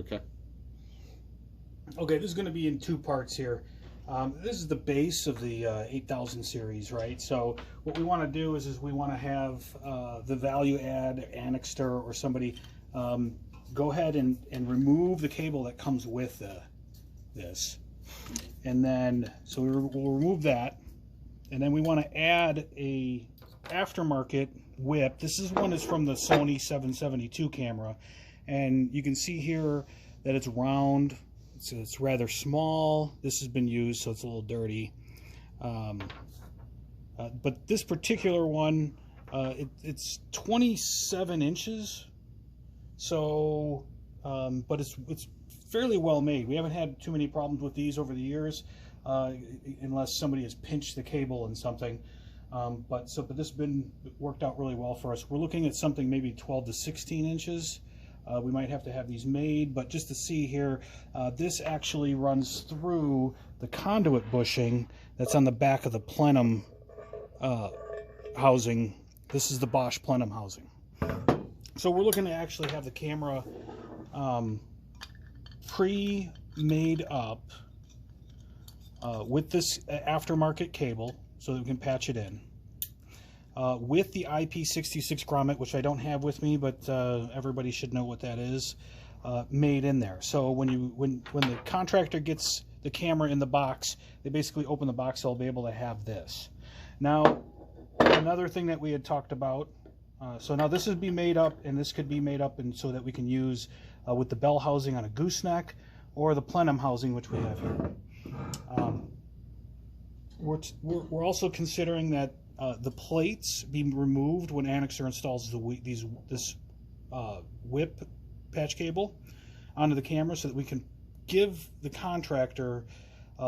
Okay. Okay, this is going to be in two parts here. This is the base of the 8000 series, right? So what we want to do is we want to have the value add annexer or somebody go ahead and remove the cable that comes with this. And then, so we'll remove that. And then we want to add a aftermarket whip. This one is from the Sony 772 camera. And you can see here that it's round. So it's rather small. This has been used, so it's a little dirty. But this particular one, it's 27 inches. So, but it's fairly well made. We haven't had too many problems with these over the years, unless somebody has pinched the cable in something. But this has been worked out really well for us. We're looking at something maybe 12 to 16 inches. We might have to have these made, but just to see here, this actually runs through the conduit bushing that's on the back of the plenum housing. This is the Bosch plenum housing. So we're looking to actually have the camera pre-made up with this aftermarket cable so that we can patch it in. With the IP66 grommet, which I don't have with me, but everybody should know what that is, made in there. So when the contractor gets the camera in the box, they basically open the box, they'll be able to have this. Now, another thing that we had talked about, so now this would be made up, and this could be made up and so that we can use with the bell housing on a gooseneck or the plenum housing, which we have here. We're also considering that the plates be removed when Annexer installs this whip patch cable onto the camera, so that we can give the contractor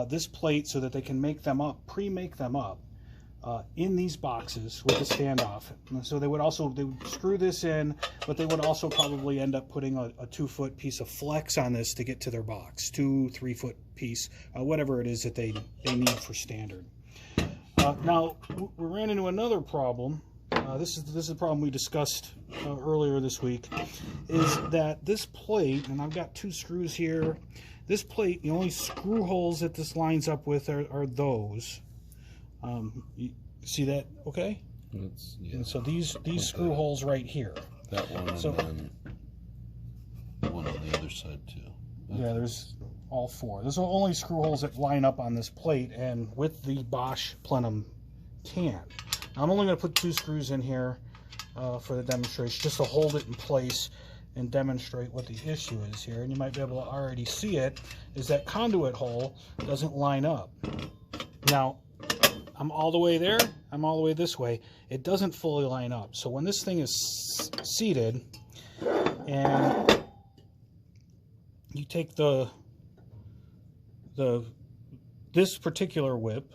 this plate so that they can make them up, pre-make them up in these boxes with the standoff. And so they would screw this in, but they would also probably end up putting a 2-foot piece of flex on this to get to their box, 2-3 foot piece, whatever it is that they need for standard. Now, we ran into another problem. This is the problem we discussed earlier this week, is that this plate, and I've got 2 screws here, this plate, the only screw holes that this lines up with are those. You see that okay? Yeah. And so these screw holes right here. That one, and then one on the other side too. Yeah, there's all 4. There's only screw holes that line up on this plate and with the Bosch plenum can. Now, I'm only going to put 2 screws in here for the demonstration, just to hold it in place and demonstrate what the issue is here. And you might be able to already see it, is that conduit hole doesn't line up. Now, I'm all the way there, I'm all the way this way. It doesn't fully line up. So when this thing is seated and you take this particular whip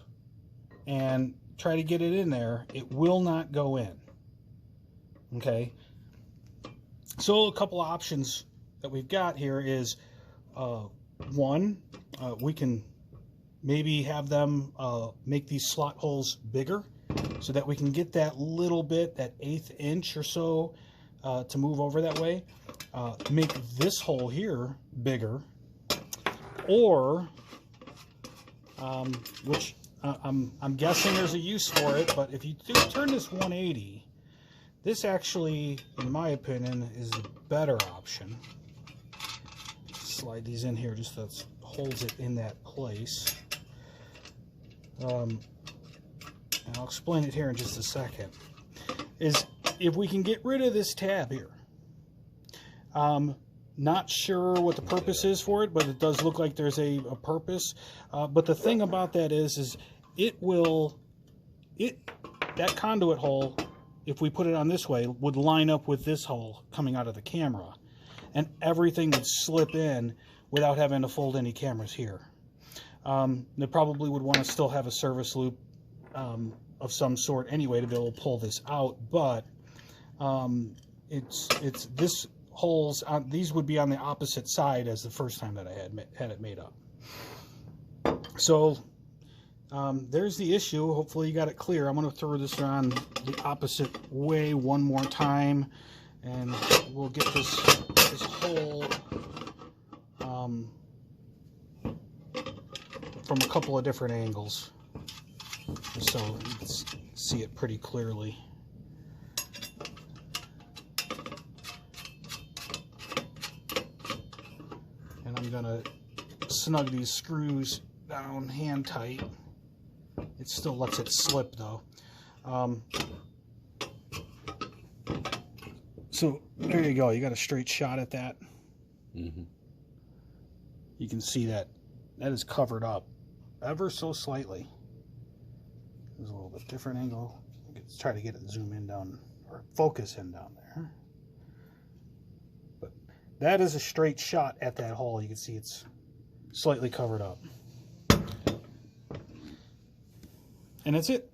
and try to get it in there, it will not go in. Okay, so a couple of options that we've got here is one, we can maybe have them make these slot holes bigger so that we can get that little bit, that 1/8 inch or so, to move over that way. Make this hole here bigger, or which I'm guessing there's a use for it, but if you turn this 180, this actually, in my opinion, is the better option. Slide these in here just so it holds it in that place. And I'll explain it here in just a second. Is if we can get rid of this tab here. Not sure what the purpose is for it, but it does look like there's a purpose. But the thing about that is that conduit hole, if we put it on this way, would line up with this hole coming out of the camera, and everything would slip in without having to fold any cameras here. They probably would want to still have a service loop of some sort anyway to be able to pull this out, but it's this holes on these would be on the opposite side as the first time that I had it made up. So there's the issue. Hopefully you got it clear. I'm going to throw this on the opposite way one more time, and we'll get this hole from a couple of different angles, so you can see it pretty clearly. And I'm gonna snug these screws down hand tight. It still lets it slip though. So there you go. You got a straight shot at that. Mm-hmm. You can see that is covered up ever so slightly. There's a little bit different angle. Let's try to get it zoom in down, or focus in down there. But that is a straight shot at that hole. You can see it's slightly covered up. And that's it.